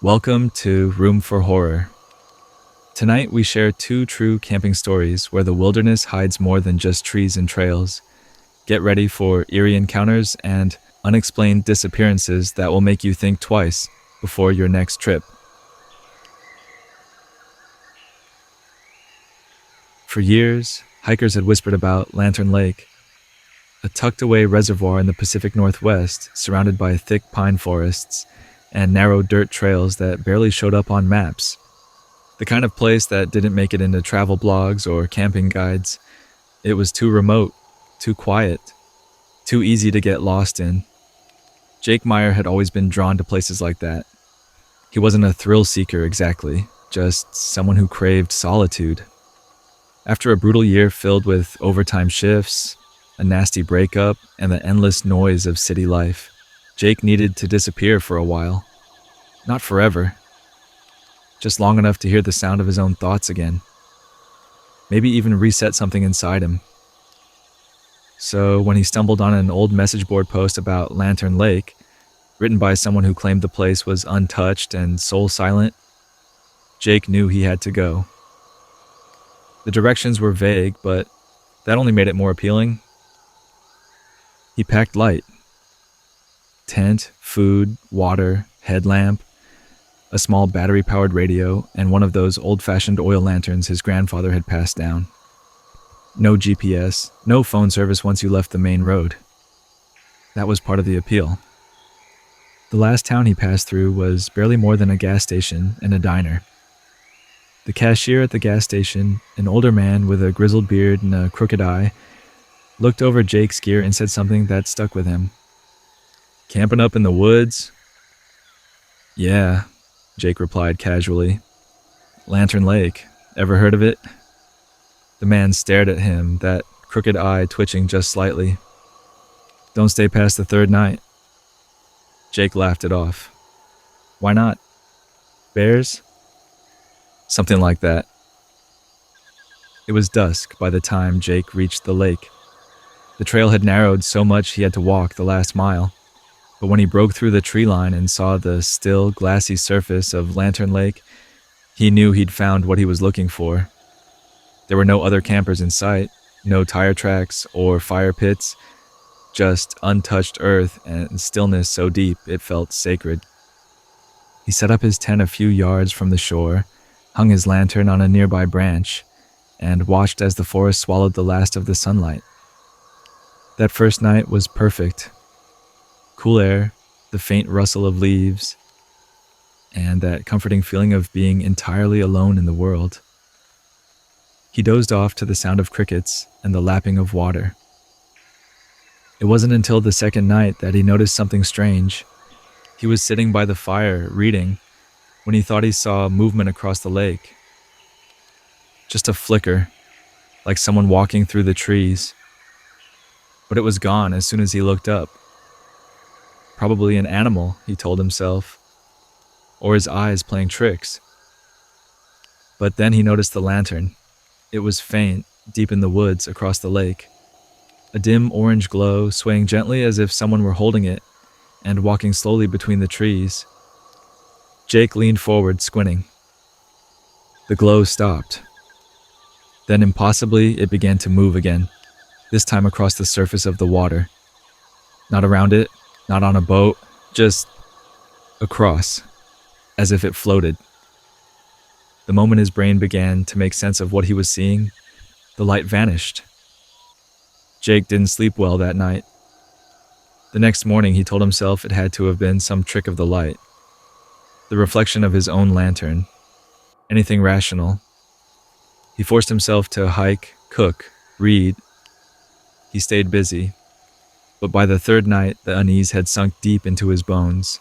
Welcome to Room for Horror. Tonight we share two true camping stories where the wilderness hides more than just trees and trails. Get ready for eerie encounters and unexplained disappearances that will make you think twice before your next trip. For years, hikers had whispered about Lantern Lake, a tucked-away reservoir in the Pacific Northwest surrounded by thick pine forests and narrow dirt trails that barely showed up on maps. The kind of place that didn't make it into travel blogs or camping guides. It was too remote, too quiet, too easy to get lost in. Jake Meyer had always been drawn to places like that. He wasn't a thrill seeker exactly, just someone who craved solitude. After a brutal year filled with overtime shifts, a nasty breakup, and the endless noise of city life, Jake needed to disappear for a while. Not forever. Just long enough to hear the sound of his own thoughts again. Maybe even reset something inside him. So when he stumbled on an old message board post about Lantern Lake, written by someone who claimed the place was untouched and soul silent, Jake knew he had to go. The directions were vague, but that only made it more appealing. He packed light. Tent, food, water, headlamp, a small battery-powered radio, and one of those old-fashioned oil lanterns his grandfather had passed down. No GPS, no phone service once you left the main road. That was part of the appeal. The last town he passed through was barely more than a gas station and a diner. The cashier at the gas station, an older man with a grizzled beard and a crooked eye, looked over Jake's gear and said something that stuck with him. "Camping up in the woods?" "Yeah," Jake replied casually. "Lantern Lake. Ever heard of it?" The man stared at him, that crooked eye twitching just slightly. "Don't stay past the third night." Jake laughed it off. "Why not? Bears?" "Something like that." It was dusk by the time Jake reached the lake. The trail had narrowed so much he had to walk the last mile. But when he broke through the tree line and saw the still, glassy surface of Lantern Lake, he knew he'd found what he was looking for. There were no other campers in sight, no tire tracks or fire pits, just untouched earth and stillness so deep it felt sacred. He set up his tent a few yards from the shore, hung his lantern on a nearby branch, and watched as the forest swallowed the last of the sunlight. That first night was perfect. Cool air, the faint rustle of leaves, and that comforting feeling of being entirely alone in the world. He dozed off to the sound of crickets and the lapping of water. It wasn't until the second night that he noticed something strange. He was sitting by the fire, reading, when he thought he saw movement across the lake. Just a flicker, like someone walking through the trees. But it was gone as soon as he looked up. Probably an animal, he told himself, or his eyes playing tricks. But then he noticed the lantern. It was faint, deep in the woods across the lake. A dim orange glow swaying gently as if someone were holding it and walking slowly between the trees. Jake leaned forward, squinting. The glow stopped. Then impossibly, it began to move again, this time across the surface of the water. Not around it, not on a boat, just across, as if it floated. The moment his brain began to make sense of what he was seeing, the light vanished. Jake didn't sleep well that night. The next morning, he told himself it had to have been some trick of the light. The reflection of his own lantern. Anything rational. He forced himself to hike, cook, read. He stayed busy. But by the third night, the unease had sunk deep into his bones.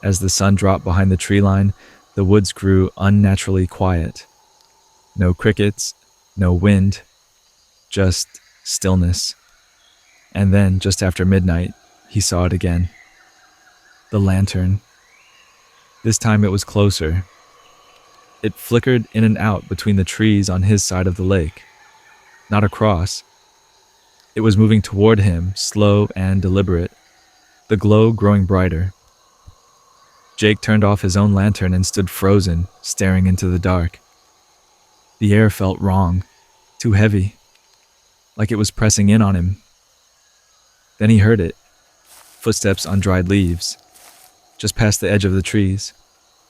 As the sun dropped behind the tree line, the woods grew unnaturally quiet. No crickets, no wind, just stillness. And then, just after midnight, he saw it again. The lantern. This time it was closer. It flickered in and out between the trees on his side of the lake. Not across. It was moving toward him, slow and deliberate, the glow growing brighter. Jake turned off his own lantern and stood frozen, staring into the dark. The air felt wrong, too heavy, like it was pressing in on him. Then he heard it, footsteps on dried leaves, just past the edge of the trees,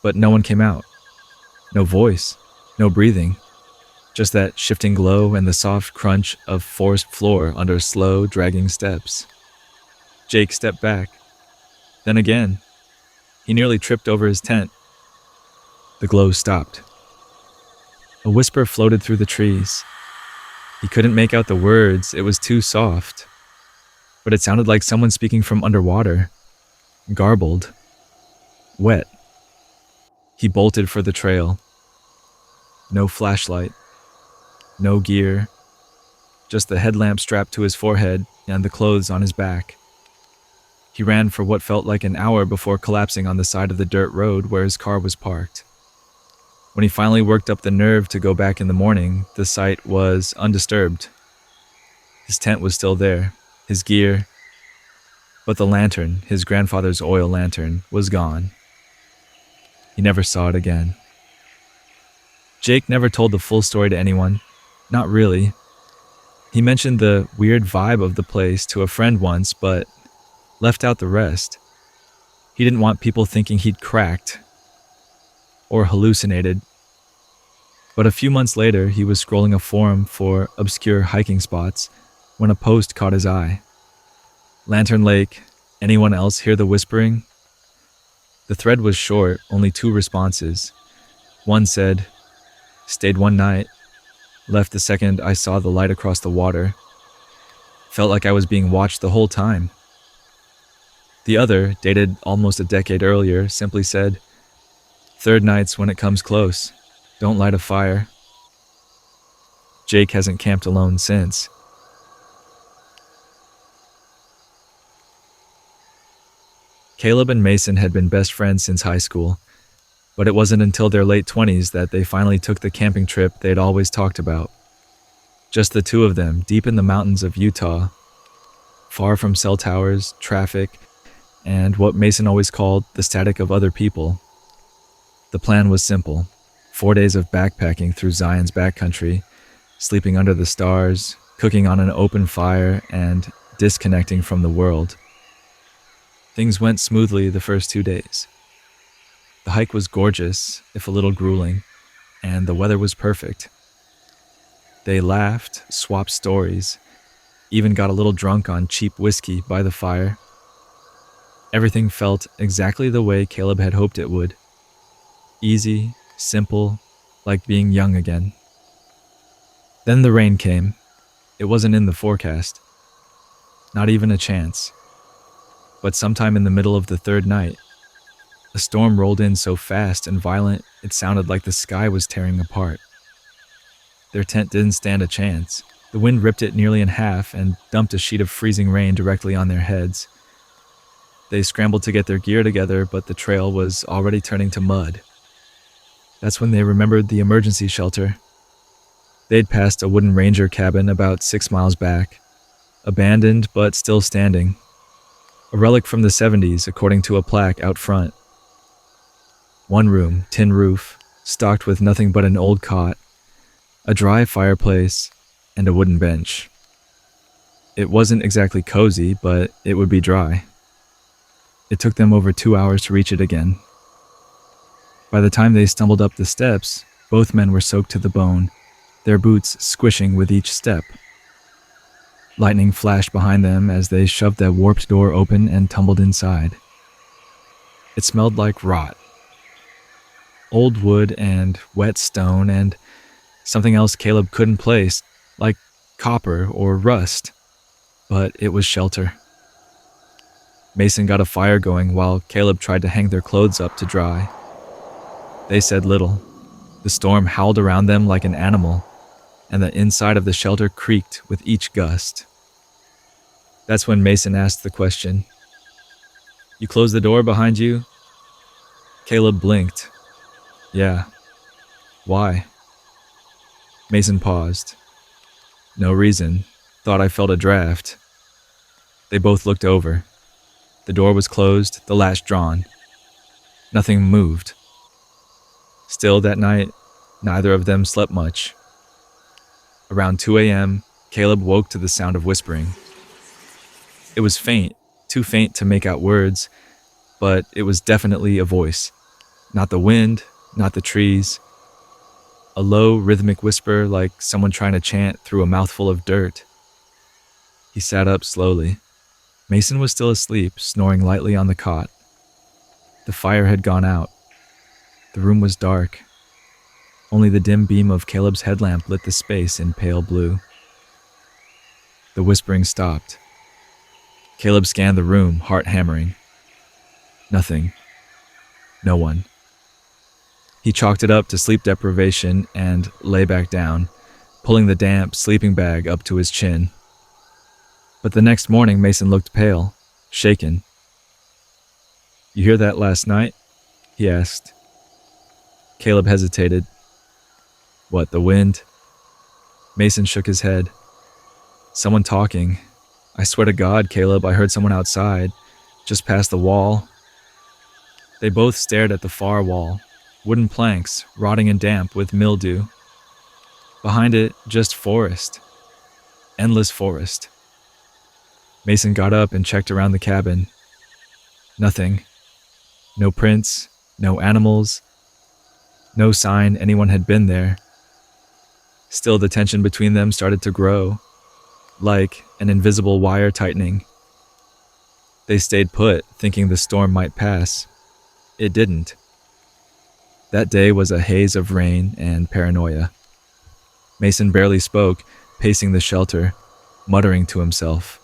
but no one came out. No voice, no breathing, just that shifting glow and the soft crunch of forest floor under slow, dragging steps. Jake stepped back. Then again, he nearly tripped over his tent. The glow stopped. A whisper floated through the trees. He couldn't make out the words, it was too soft. But it sounded like someone speaking from underwater, garbled, wet. He bolted for the trail. No flashlight, no gear, just the headlamp strapped to his forehead and the clothes on his back. He ran for what felt like an hour before collapsing on the side of the dirt road where his car was parked. When he finally worked up the nerve to go back in the morning, the site was undisturbed. His tent was still there, his gear, but the lantern, his grandfather's oil lantern, was gone. He never saw it again. Jake never told the full story to anyone. Not really. He mentioned the weird vibe of the place to a friend once, but left out the rest. He didn't want people thinking he'd cracked or hallucinated. But a few months later, he was scrolling a forum for obscure hiking spots when a post caught his eye. Lantern Lake, anyone else hear the whispering? The thread was short, only 2 responses. One said, "Stayed one night. Left the second I saw the light across the water. Felt like I was being watched the whole time." The other, dated almost a decade earlier, simply said, "Third night's when it comes close. Don't light a fire." Jake hasn't camped alone since. Caleb and Mason had been best friends since high school, but it wasn't until their late 20s that they finally took the camping trip they'd always talked about. Just the 2 of them, deep in the mountains of Utah, far from cell towers, traffic, and what Mason always called the static of other people. The plan was simple: 4 days of backpacking through Zion's backcountry, sleeping under the stars, cooking on an open fire, and disconnecting from the world. Things went smoothly the first 2 days. The hike was gorgeous, if a little grueling, and the weather was perfect. They laughed, swapped stories, even got a little drunk on cheap whiskey by the fire. Everything felt exactly the way Caleb had hoped it would. Easy, simple, like being young again. Then the rain came. It wasn't in the forecast. Not even a chance. But sometime in the middle of the 3rd night, a storm rolled in so fast and violent it sounded like the sky was tearing apart. Their tent didn't stand a chance. The wind ripped it nearly in half and dumped a sheet of freezing rain directly on their heads. They scrambled to get their gear together, but the trail was already turning to mud. That's when they remembered the emergency shelter. They'd passed a wooden ranger cabin about 6 miles back, abandoned but still standing. A relic from the 70s, according to a plaque out front. 1 room, tin roof, stocked with nothing but an old cot, a dry fireplace, and a wooden bench. It wasn't exactly cozy, but it would be dry. It took them over 2 hours to reach it again. By the time they stumbled up the steps, both men were soaked to the bone, their boots squishing with each step. Lightning flashed behind them as they shoved that warped door open and tumbled inside. It smelled like rot. Old wood and wet stone and something else Caleb couldn't place, like copper or rust. But it was shelter. Mason got a fire going while Caleb tried to hang their clothes up to dry. They said little. The storm howled around them like an animal, and the inside of the shelter creaked with each gust. That's when Mason asked the question, "You closed the door behind you?" Caleb blinked. "Yeah." "Why?" Mason paused. "No reason. Thought I felt a draft." They both looked over. The door was closed, the latch drawn. Nothing moved. Still that night, neither of them slept much. Around 2 a.m., Caleb woke to the sound of whispering. It was faint, too faint to make out words, but it was definitely a voice. Not the wind, not the trees. A low, rhythmic whisper like someone trying to chant through a mouthful of dirt. He sat up slowly. Mason was still asleep, snoring lightly on the cot. The fire had gone out. The room was dark. Only the dim beam of Caleb's headlamp lit the space in pale blue. The whispering stopped. Caleb scanned the room, heart hammering. Nothing. No one. He chalked it up to sleep deprivation and lay back down, pulling the damp sleeping bag up to his chin. But the next morning, Mason looked pale, shaken. "You hear that last night?" he asked. Caleb hesitated. "What, the wind?" Mason shook his head. "Someone talking. I swear to God, Caleb, I heard someone outside, just past the wall." They both stared at the far wall, wooden planks, rotting and damp with mildew. Behind it, just forest. Endless forest. Mason got up and checked around the cabin. Nothing. No prints, no animals, no sign anyone had been there. Still, the tension between them started to grow, like an invisible wire tightening. They stayed put, thinking the storm might pass. It didn't. That day was a haze of rain and paranoia. Mason barely spoke, pacing the shelter, muttering to himself.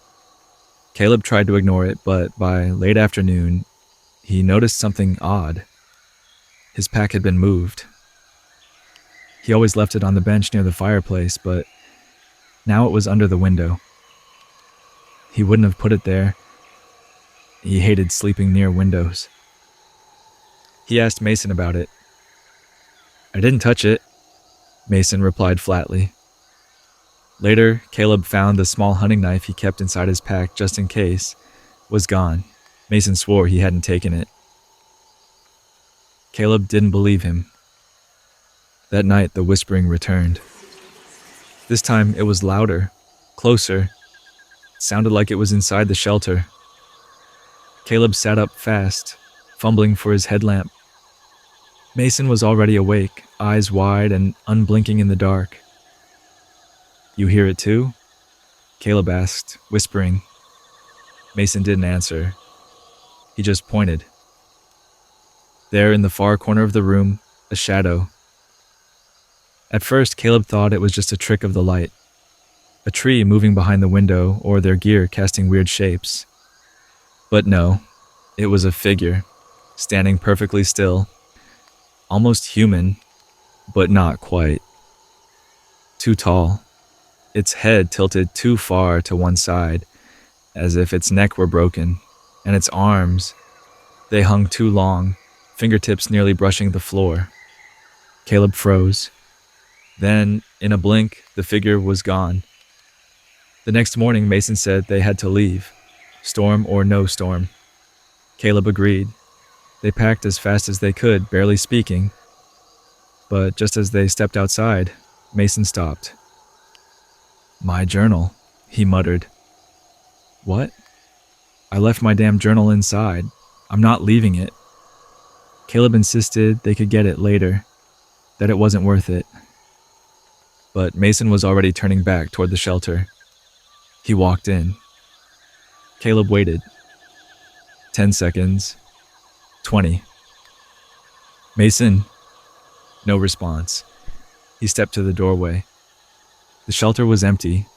Caleb tried to ignore it, but by late afternoon, he noticed something odd. His pack had been moved. He always left it on the bench near the fireplace, but now it was under the window. He wouldn't have put it there. He hated sleeping near windows. He asked Mason about it. "I didn't touch it," Mason replied flatly. Later, Caleb found the small hunting knife he kept inside his pack just in case was gone. Mason swore he hadn't taken it. Caleb didn't believe him. That night, the whispering returned. This time, it was louder, closer. It sounded like it was inside the shelter. Caleb sat up fast, fumbling for his headlamp. Mason was already awake, eyes wide and unblinking in the dark. "You hear it too?" Caleb asked, whispering. Mason didn't answer. He just pointed. There in the far corner of the room, a shadow. At first, Caleb thought it was just a trick of the light. A tree moving behind the window or their gear casting weird shapes. But no, it was a figure, standing perfectly still. Almost human, but not quite. Too tall. Its head tilted too far to one side, as if its neck were broken, and its arms, they hung too long, fingertips nearly brushing the floor. Caleb froze. Then, in a blink, the figure was gone. The next morning, Mason said they had to leave, storm or no storm. Caleb agreed. They packed as fast as they could, barely speaking. But just as they stepped outside, Mason stopped. "My journal," he muttered. "What?" "I left my damn journal inside. I'm not leaving it." Caleb insisted they could get it later, that it wasn't worth it. But Mason was already turning back toward the shelter. He walked in. Caleb waited. 10 seconds. 20. "Mason." No response. He stepped to the doorway. The shelter was empty.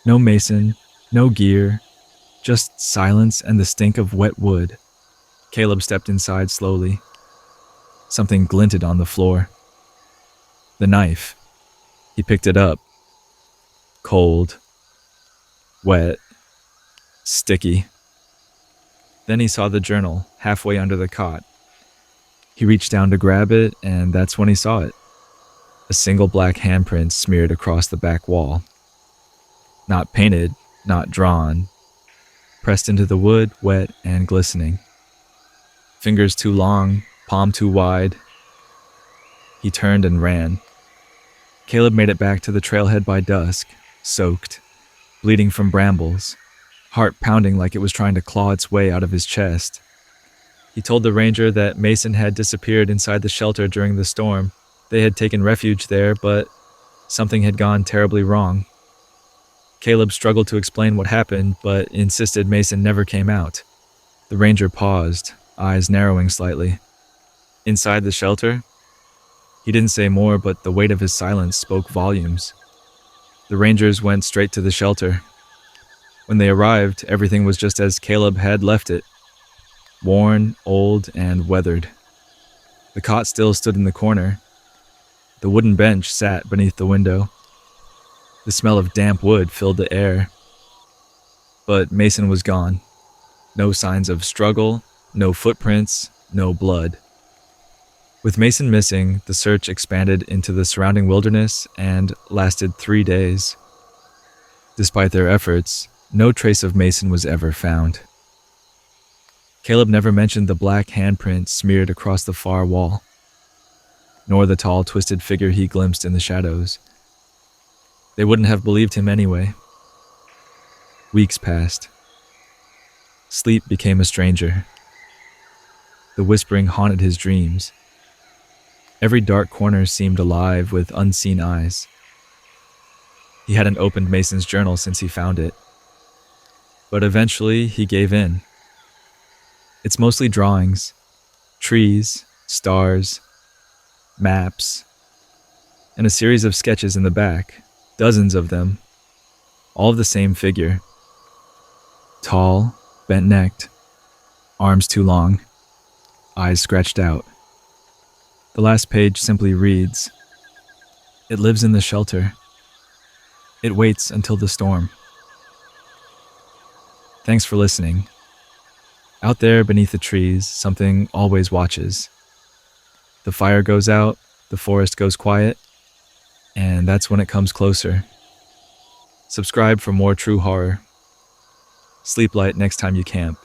No Mason, no gear, just silence and the stink of wet wood. Caleb stepped inside slowly. Something glinted on the floor. The knife. He picked it up. Cold. Wet. Sticky. Then he saw the journal, halfway under the cot. He reached down to grab it, and that's when he saw it. A single black handprint smeared across the back wall. Not painted, not drawn. Pressed into the wood, wet and glistening. Fingers too long, palm too wide. He turned and ran. Caleb made it back to the trailhead by dusk, soaked, bleeding from brambles, heart pounding like it was trying to claw its way out of his chest. He told the ranger that Mason had disappeared inside the shelter during the storm. They had taken refuge there, but something had gone terribly wrong. Caleb struggled to explain what happened, but insisted Mason never came out. The ranger paused, eyes narrowing slightly. Inside the shelter? He didn't say more, but the weight of his silence spoke volumes. The rangers went straight to the shelter. When they arrived, everything was just as Caleb had left it. Worn, old, and weathered. The cot still stood in the corner. The wooden bench sat beneath the window. The smell of damp wood filled the air. But Mason was gone. No signs of struggle, no footprints, no blood. With Mason missing, the search expanded into the surrounding wilderness and lasted 3 days. Despite their efforts, no trace of Mason was ever found. Caleb never mentioned the black handprint smeared across the far wall, nor the tall, twisted figure he glimpsed in the shadows. They wouldn't have believed him anyway. Weeks passed. Sleep became a stranger. The whispering haunted his dreams. Every dark corner seemed alive with unseen eyes. He hadn't opened Mason's journal since he found it. But eventually, he gave in. It's mostly drawings, trees, stars, maps, and a series of sketches in the back, dozens of them, all of the same figure. Tall, bent-necked, arms too long, eyes scratched out. The last page simply reads, "It lives in the shelter. It waits until the storm." Thanks for listening. Out there beneath the trees, something always watches. The fire goes out, the forest goes quiet, and that's when it comes closer. Subscribe for more true horror. Sleep light next time you camp.